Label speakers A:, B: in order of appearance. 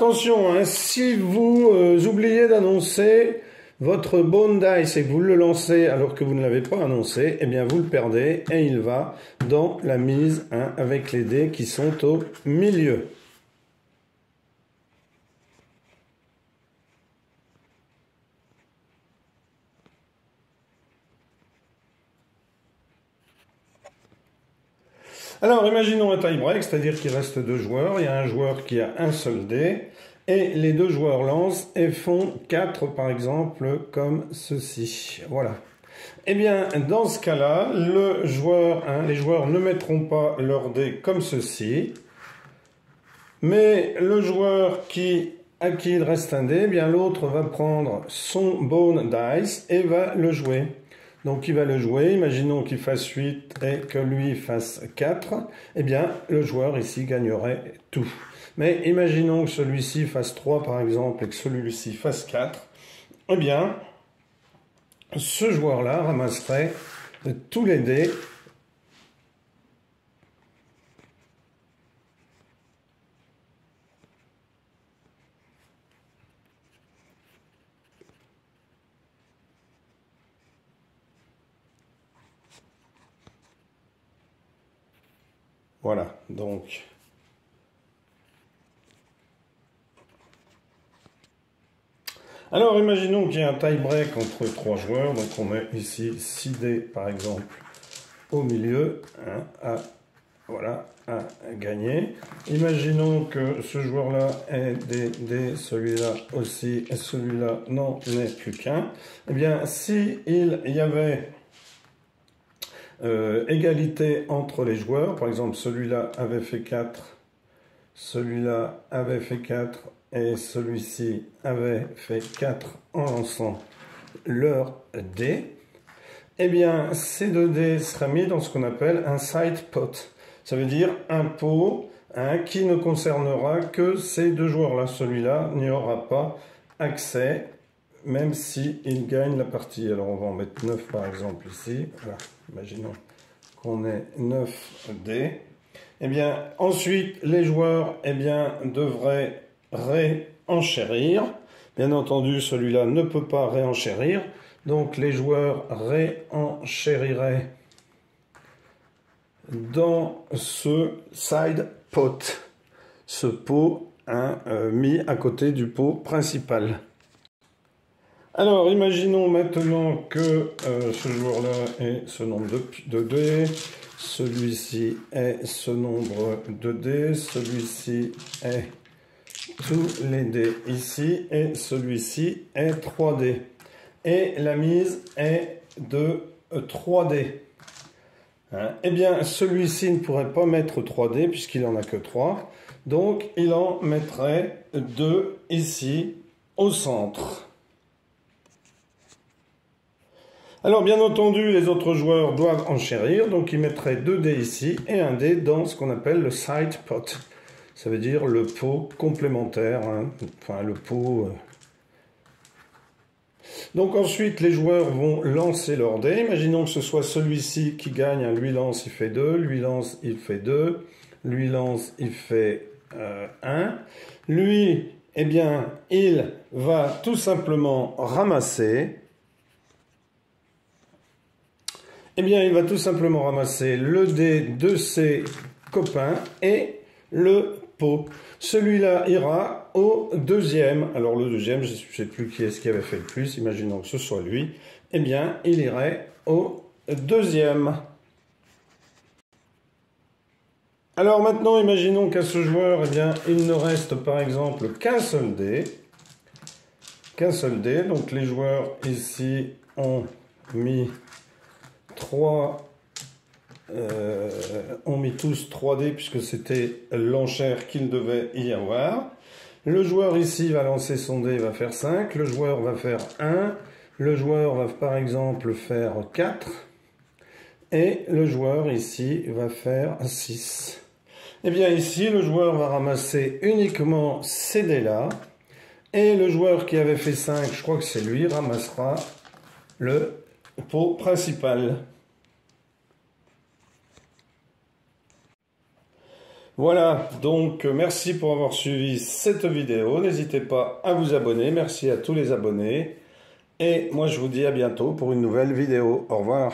A: attention, hein, si vous oubliez d'annoncer votre Bone Dice et que vous le lancez alors que vous ne l'avez pas annoncé, eh bien vous le perdez et il va dans la mise, hein, avec les dés qui sont au milieu. Alors, imaginons un tie-break, c'est-à-dire qu'il reste 2 joueurs. Il y a un joueur qui a un seul dé. Et les 2 joueurs lancent et font 4, par exemple, comme ceci. Voilà. Eh bien, dans ce cas-là, les joueurs ne mettront pas leur dé comme ceci. Mais le joueur à qui il reste un dé, eh bien l'autre va prendre son Bone Dice et va le jouer. Donc il va le jouer, imaginons qu'il fasse 8 et que lui fasse 4, eh bien le joueur ici gagnerait tout. Mais imaginons que celui-ci fasse 3 par exemple et que celui-ci fasse 4, eh bien ce joueur-là ramasserait tous les dés . Voilà, donc alors imaginons qu'il y a un tie-break entre 3 joueurs, donc on met ici 6 dés par exemple au milieu, hein, voilà, à gagner. Imaginons que ce joueur-là ait des dés, celui-là aussi, et celui-là n'en ait plus qu'un. Eh bien, si il y avait égalité entre les joueurs, par exemple celui-là avait fait 4, celui-là avait fait 4 et celui-ci avait fait 4 en lançant leur dé, eh bien ces 2 dés seraient mis dans ce qu'on appelle un side pot. Ça veut dire un pot, hein, qui ne concernera que ces 2 joueurs-là. Celui-là n'y aura pas accès, même s'il gagne la partie. Alors on va en mettre 9 par exemple ici. Voilà. Imaginons qu'on ait 9 dés. Eh bien, ensuite, les joueurs, eh bien, devraient réenchérir. Bien entendu, celui-là ne peut pas réenchérir. Donc, les joueurs réenchériraient dans ce side pot. Ce pot, hein, mis à côté du pot principal. Alors, imaginons maintenant que ce joueur-là ait ce nombre de dés, celui-ci est ce nombre de dés, celui-ci est tous les dés ici, et celui-ci est 3 dés. Et la mise est de 3 dés. Hein? Eh bien, celui-ci ne pourrait pas mettre 3 dés puisqu'il n'en a que 3. Donc, il en mettrait 2 ici, au centre. Alors, bien entendu, les autres joueurs doivent enchérir, donc ils mettraient 2 dés ici et 1 dé dans ce qu'on appelle le side pot. Ça veut dire le pot complémentaire, hein, enfin le pot... Donc ensuite, les joueurs vont lancer leurs dés. Imaginons que ce soit celui-ci qui gagne, hein, lui lance, il fait 2, lui lance, il fait 2, lui lance, il fait 1. Lui, eh bien, il va tout simplement ramasser... Eh bien, il va tout simplement ramasser le dé de ses copains et le pot. Celui-là ira au deuxième. Alors, le deuxième, je ne sais plus qui est-ce qui avait fait le plus. Imaginons que ce soit lui. Eh bien, il irait au deuxième. Alors, maintenant, imaginons qu'à ce joueur, eh bien, il ne reste par exemple qu'un seul dé. Qu'un seul dé. Donc, les joueurs ici ont mis... ont mis tous 3 dés puisque c'était l'enchère qu'il devait y avoir. Le joueur ici va lancer son dé, va faire 5. Le joueur va faire 1. Le joueur va par exemple faire 4. Et le joueur ici va faire 6. Et bien ici, le joueur va ramasser uniquement ces dés-là. Et le joueur qui avait fait 5, je crois que c'est lui, ramassera le pot principal. Voilà, donc merci pour avoir suivi cette vidéo. N'hésitez pas à vous abonner. Merci à tous les abonnés. Et moi, je vous dis à bientôt pour une nouvelle vidéo. Au revoir.